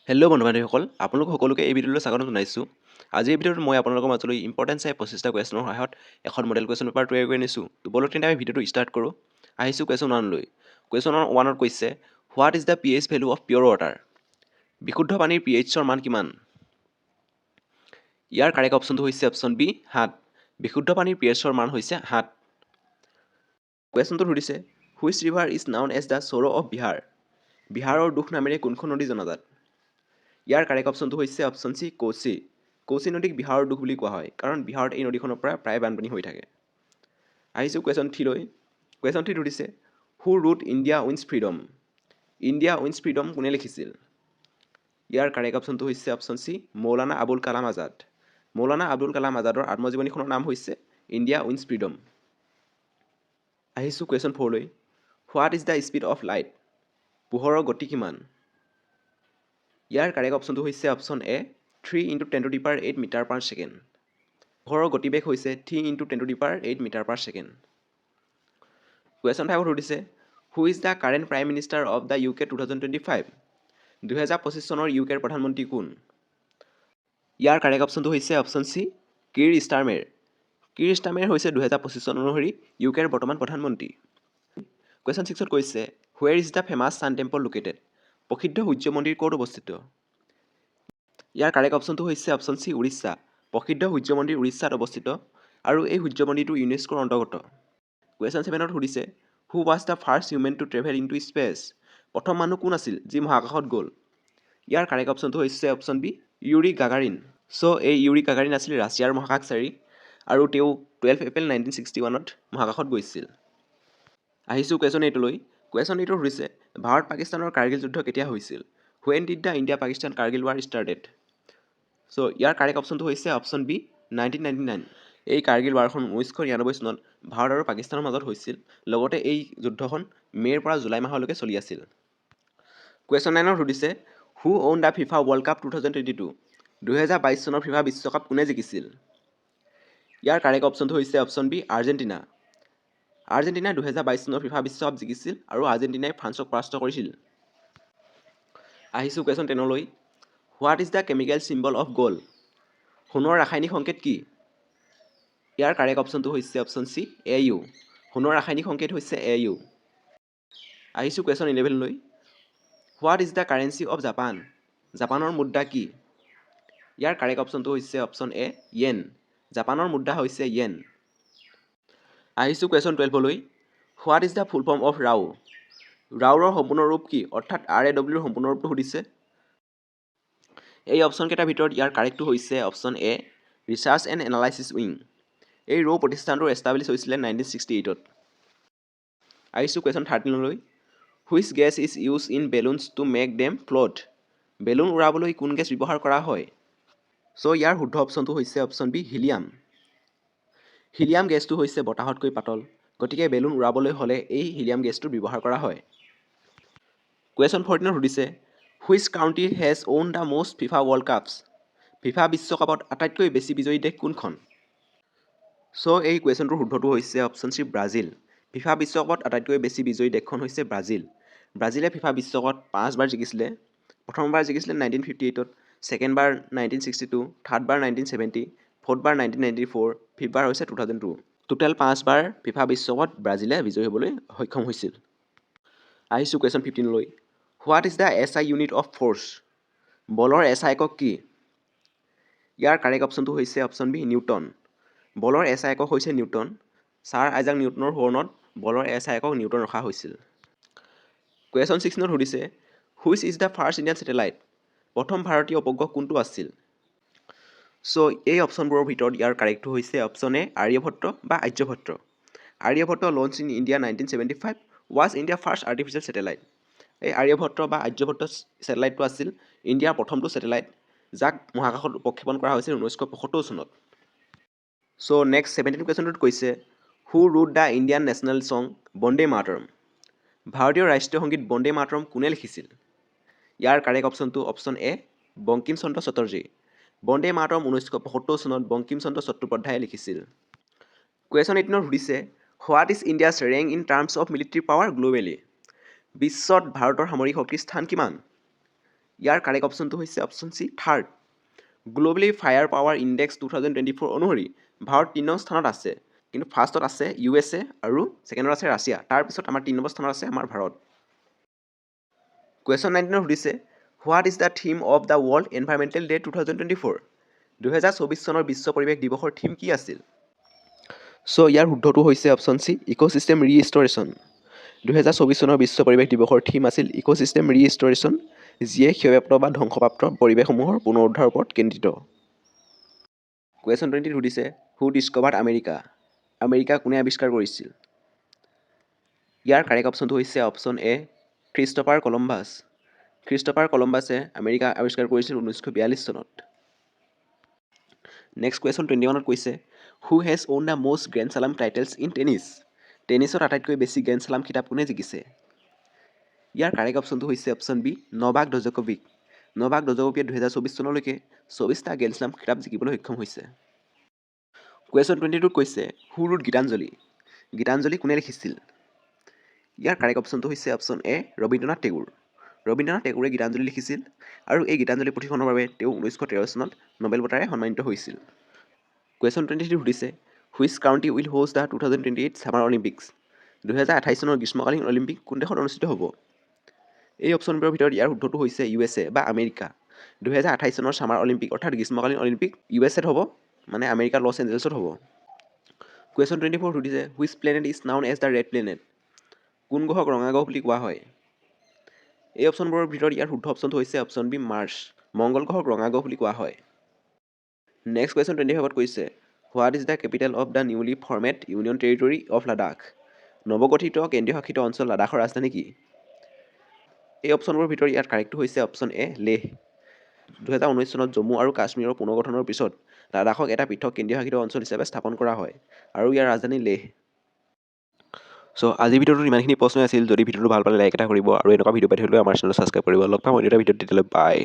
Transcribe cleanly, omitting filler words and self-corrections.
Hello' বন্ধু বান্ধৱীসকল, আপোনালোক সকলোকে এই ভিডিঅ'লৈ স্বাগতম জনাইছোঁ। আজি এই ভিডিঅ'ত মই আপোনালোকৰ মাজলৈ ইম্পৰ্টেণ্ট চাই 25টা কুৱেশ্যনৰ সহায়ত এখন মডেল কুৱেশ্যন পেপাৰ তৈয়াৰ কৰি আনিছোঁ। তো বলক তেন্তে আমি ভিডিঅ'টো ষ্টাৰ্ট কৰোঁ। আহিছোঁ কুৱেশ্যন 1লৈ। কুৱেশ্যন 1ত কৈছে, what is the pH value of pure water? বিশুদ্ধ পানীৰ pHৰ মান কিমান? ইয়াৰ কাৰেক্ট অপশ্যনটো হৈছে অপশ্যন বি 7। বিশুদ্ধ পানীৰ pHৰ মান হৈছে 7। কুৱেশ্যনটো সুধিছে, which river is known as the sorrow' of Bihar? বিহাৰৰ দুখ নামেৰে কোনখন নদী জনাজাত? ইয়াৰ কাৰেক্ট অপশ্যনটো হৈছে অপশ্যন চি কোচি। কোচি নদীক বিহাৰৰ দুখ বুলি কোৱা হয়, কাৰণ বিহাৰত এই নদীখনৰ পৰা প্ৰায় বানপানী হৈ থাকে। আহিছোঁ কুৱেশ্যন 3লৈ। কুৱেশ্যন 3 সুধিছে, who wrote India wins freedom? India wins freedom কোনে লিখিছিল? ইয়াৰ কাৰেক্ট অপশ্যনটো হৈছে অপশ্যন চি মৌলানা আবুল কালাম আজাদ। মৌলানা আবুল কালাম আজাদৰ আত্মজীৱনীখনৰ নাম হৈছে ইণ্ডিয়া উইন্স ফ্ৰীডম। আহিছোঁ কুৱেশ্যন 4লৈ। What is the speed of light? পোহৰৰ গতি কিমান? ইয়াৰ কাৰেক্ট অপশ্যনটো হৈছে option A 3 × 10⁸ metre per second. পোহৰৰ গতিবেগ হৈছে 3 × 10⁸ মিটাৰ পাৰ ছেকেণ্ড। কুৱেশ্যন 5ত সুধিছে, who is the current prime minister of the UK 2025? 2025 চনৰ ইউকেৰ প্ৰধানমন্ত্ৰী কোন? ইয়াৰ কাৰেক্ট অপশ্যনটো হৈছে অপশ্যন চি কিৰ ষ্টাৰমেৰ। কিৰ ষ্টাৰমেৰ হৈছে 2025 চন অনুসৰি ইউকেৰ বৰ্তমান প্ৰধানমন্ত্ৰী। কুৱেশ্যন 6ত কৈছে, where is the famous sun temple located? প্ৰসিদ্ধ সূৰ্য মন্দিৰ ক'ত অৱস্থিত? ইয়াৰ কাৰেক্ট অপশ্যনটো হৈছে অপশ্যন চি উৰিষ্যা। প্ৰসিদ্ধ সূৰ্য মন্দিৰ উৰিষ্যাত অৱস্থিত আৰু এই সূৰ্য মন্দিৰটো ইউনেস্কোৰ অন্তৰ্গত। কুৱেশ্যন 7ত সুধিছে, who was the first human to travel into space? প্ৰথম মানুহ কোন আছিল যি মহাকাশত গ'ল? ইয়াৰ কাৰেক্ট অপশ্যনটো হৈছে অপশ্যন বি ইউৰি গাগাৰিন। এই ইউৰি গাগাৰিন আছিল ৰাছিয়াৰ মহাকাশচাৰী আৰু তেওঁ 12 এপ্ৰিল 1961ত মহাকাশত গৈছিল। আহিছোঁ কুৱেশ্যন 8লৈ। কুৱেশ্যন 8ত সুধিছে, ভাৰত পাকিস্তানৰ কাৰ্গিল যুদ্ধ কেতিয়া হৈছিল? When did the India Pakistan Kargil war started? Year correct অপশ্যনটো হৈছে অপশ্যন বি 1999। এই কাৰ্গিল ৱাৰখন 1999 চনত ভাৰত আৰু পাকিস্তানৰ মাজত হৈছিল। লগতে এই যুদ্ধখন মে'ৰ পৰা জুলাই মাহলৈকে চলি আছিল। কুৱেশ্যন 9ত সুধিছে, who won the FIFA world cup 2022? 2022 চনৰ ফিফা বিশ্বকাপ কোনে জিকিছিল? ইয়াৰ কাৰেক্ট অপশ্যনটো হৈছে অপশ্যন বি আৰ্জেণ্টিনা। আৰ্জেণ্টিনাই 2022 চনৰ ফিফা বিশ্বকাপ জিকিছিল আৰু আৰ্জেণ্টিনাই ফ্ৰান্সক পৰাস্ত কৰিছিল। আহিছোঁ কুৱেশ্যন 10লৈ। What is the chemical symbol of gold? সোণৰ ৰাসায়নিক সংকেত কি? ইয়াৰ কাৰেক্ট অপশ্যনটো হৈছে অপশ্যন চি AU। সোণৰ ৰাসায়নিক সংকেত হৈছে AU। আহিছোঁ কুৱেশ্যন 11লৈ। What is the currency of Japan? জাপানৰ মুদ্ৰা কি? ইয়াৰ কাৰেক্ট অপশ্যনটো হৈছে অপশ্যন এ য়েন। জাপানৰ মুদ্ৰা হৈছে য়েন। আহিছোঁ কুৱেশ্যন 12লৈ। What is the full form of ৰাও? ৰাওৰ সম্পূৰ্ণ ৰূপ কি? অৰ্থাৎ RAWৰ সম্পূৰ্ণ ৰূপটো সুধিছে। এই অপশ্যনকেইটাৰ ভিতৰত ইয়াৰ কাৰেক্টটো হৈছে option A research and analysis wing. এই ৰৌ প্ৰতিষ্ঠানটোৰ এষ্টাব্লিছ হৈছিলে 1968ত। আহিছোঁ কুৱেশ্যন 13লৈ। Which gas is use in balloons to make them float? Balloon উৰাবলৈ কোন গেছ ব্যৱহাৰ কৰা হয়? ইয়াৰ শুদ্ধ অপশ্যনটো হৈছে অপশ্যন বি হিলিয়াম। হিলিয়াম গেছটো হৈছে বতাহতকৈ পাতল, গতিকে বেলুন উৰাবলৈ হ'লে এই হিলিয়াম গেছটো ব্যৱহাৰ কৰা হয়। কুৱেশ্যন 14ত সুধিছে, which country has won the most FIFA World Cups? FIFA বিশ্বকাপত আটাইতকৈ বেছি বিজয়ী দেশ কোনখন? এই কুৱেশ্যনটোৰ শুদ্ধটো হৈছে অপশ্যন চি ব্ৰাজিল। ফিফা বিশ্বকাপত আটাইতকৈ বেছি বিজয়ী দেশখন হৈছে ব্ৰাজিল। ব্ৰাজিলে ফিফা বিশ্বকাপত 5 বাৰ জিকিছিলে। প্ৰথমবাৰ জিকিছিলে 1958ত, ছেকেণ্ডবাৰ 1962, থাৰ্ডবাৰ 1970, ফ'ৰ্থবাৰ 1994, ফিফ্থবাৰ হৈছে 2002। টোটেল 5 বাৰ ফিফা বিশ্বকাপত ব্ৰাজিলে বিজয়ী হ'বলৈ সক্ষম হৈছিল। আহিছোঁ কুৱেশ্যন 15লৈ। What is the SI unit of force? বলৰ SI একক কি? ইয়াৰ কাৰেক্ট অপশ্যনটো হৈছে অপশ্যন বি নিউটন। বলৰ SI একক হৈছে নিউটন। ছাৰ আইজাক নিউটনৰ সোঁৱৰণত বলৰ SI একক নিউটন ৰখা হৈছিল। কুৱেশ্যন 16ত সুধিছে, which is the first Indian satellite? প্ৰথম ভাৰতীয় উপগ্ৰহ কোনটো আছিল? এই অপশ্যনবোৰৰ ভিতৰত ইয়াৰ কাৰেক্টটো হৈছে অপশ্যন এ আৰ্যভট্ট বা Aryabhata. Aryabhata launch in India 1975 was India first artificial satellite. এই আৰ্যভট্ট বা আৰ্যভট্ট ছেটেলাইটটো আছিল ইণ্ডিয়াৰ প্ৰথমটো ছেটেলাইট, যাক মহাকাশত প্ৰক্ষেপণ কৰা হৈছিল 1975 চনত। নেক্সট 17 কুৱেশ্যনটোত কৈছে, who wrote the Indian national song Vande Mataram? ভাৰতীয় ৰাষ্ট্ৰীয় সংগীত বন্দে মাতৰম কোনে লিখিছিল? ইয়াৰ কাৰেক্ট অপশ্যনটো অপশ্যন এ বংকিম চন্দ্ৰ চেটাৰ্জী। বন্দে মাতৰম 1975 চনত বংকিম চন্দ্ৰ চট্টোপাধ্যায়ে লিখিছিল। কুৱেশ্যন 18ত সুধিছে, what is India's rank in terms of military power globally? বিশ্বত ভাৰতৰ সামৰিক শক্তিৰ স্থান কিমান? ইয়াৰ কাৰেক্ট অপশ্যনটো হৈছে option C third. Globally fire power index 2024 অনুসৰি ভাৰত 3 নম্বৰ স্থানত আছে, কিন্তু ফাৰ্ষ্টত আছে USA আৰু ছেকেণ্ডত আছে ৰাছিয়া। তাৰপিছত আমাৰ 3 নম্বৰ স্থানত আছে আমাৰ ভাৰত। কুৱেশ্যন 19 সুধিছে what is the theme of the world environmental day 2024? 2024 চনৰ বিশ্ব পৰিৱেশ দিৱসৰ থিম কি আছিল? চ' ইয়াৰ শুদ্ধটো হৈছে অপশ্যন চি ইক'ছিষ্টেম ৰিষ্ট'ৰেশ্যন। 2024 চনৰ বিশ্ব পৰিৱেশ দিৱসৰ থিম আছিল ইক'ছিষ্টেম ৰিষ্ট'ৰেশ্যন, যিয়ে ক্ষয়প্ৰাপ্ত বা ধ্বংসপ্ৰাপ্ত পৰিৱেশসমূহৰ পুনৰুদ্ধাৰৰ ওপৰত কেন্দ্ৰিত। কুৱেশ্যন 20 সুধিছে হু ডিস্কভাৰ্ড আমেৰিকা? আমেৰিকা কোনে আৱিষ্কাৰ কৰিছিল? ইয়াৰ কাৰেক্ট অপশ্যনটো হৈছে option A Christopher Columbus. Christopher কলম্বাছে আমেৰিকা আৱিষ্কাৰ কৰিছিল 1942 চনত। নেক্সট কুৱেশ্যন 21ত কৈছে who has won the most grand slam titles in tennis? টেনিছত আটাইতকৈ বেছি গ্ৰেণ্ড স্লাম খিতাপ কোনে জিকিছে? ইয়াৰ কাৰেক্ট অপশ্যনটো হৈছে অপশ্যন বি নভাক ডজকোভিক। নভাক ডজকোভিকে 2024 চনলৈকে 24টা গ্ৰেণ্ড স্লাম খিতাপ জিকিবলৈ সক্ষম হৈছে। কুৱেশ্যন 22ত কৈছে হু ৰোড গীতাঞ্জলি? গীতাঞ্জলি কোনে লিখিছিল? ইয়াৰ কাৰেক্ট অপশ্যনটো হৈছে অপশ্যন এ ৰবীন্দ্ৰনাথ টেগুৰ। ৰবীন্দ্ৰনাথ টেগুৰে গীতাঞ্জলি লিখিছিল আৰু এই গীতাঞ্জলি পুথিখনৰ বাবে তেওঁ 1913 চনত নোবেল বঁটাৰে সন্মানিত হৈছিল। কুৱেশ্যন 23 সুধিছে which country will host the 2028 summer Olympics? 2028 চনৰ গ্ৰীষ্মকালীন অলিম্পিক কোন দেশত অনুষ্ঠিত হ'ব? এই অপশ্যনবোৰৰ ভিতৰত ইয়াৰ শুদ্ধটো হৈছে USA বা আমেৰিকা। 2028 চনৰ ছামাৰ অলিম্পিক অৰ্থাৎ গ্ৰীষ্মকালীন অলিম্পিক USAত হ'ব, মানে আমেৰিকাৰ লছ এঞ্জেলছত হ'ব। কুৱেশ্যন 24 সুধিছে which planet is known as the red planet? কোন গ্ৰহক ৰঙা গ্ৰহ বুলি কোৱা হয়? এই অপশ্যনবোৰৰ ভিতৰত ইয়াৰ শুদ্ধ অপশ্যনটো হৈছে অপশ্যন বি মাৰ্চ। মংগল গ্ৰহক ৰঙা গ্ৰহ বুলি কোৱা হয়। নেক্সট কুৱেশ্যন 25ত কৈছে what is the capital of the newly formed union territory of Ladakh? নৱগঠিত কেন্দ্ৰীয় শাসিত অঞ্চল লাডাখৰ ৰাজধানী কি? এই অপশ্যনবোৰৰ ভিতৰত ইয়াৰ কাৰেক্টটো হৈছে অপশ্যন এ লেহ। 2019 চনত জম্মু আৰু কাশ্মীৰৰ পুনৰ্গঠনৰ পিছত লাডাখক এটা পৃথক কেন্দ্ৰীয় শাসিত অঞ্চল হিচাপে স্থাপন কৰা হয় আৰু ইয়াৰ ৰাজধানী লেহ। চ' আজিৰ ভিডিঅ'টোত ইমানখিনি প্ৰশ্ন আছিল। যদি ভিডিঅ'টো ভাল পালে লাইক এটা কৰিব আৰু এনেকুৱা ভিডিঅ' পাই থাকিলেও আমাৰ চেনেল ছাবস্ক্ৰাইব কৰিব। লগ পাম অন্য এটা ভিডিঅ'ত, তেতিয়ালৈ বাই।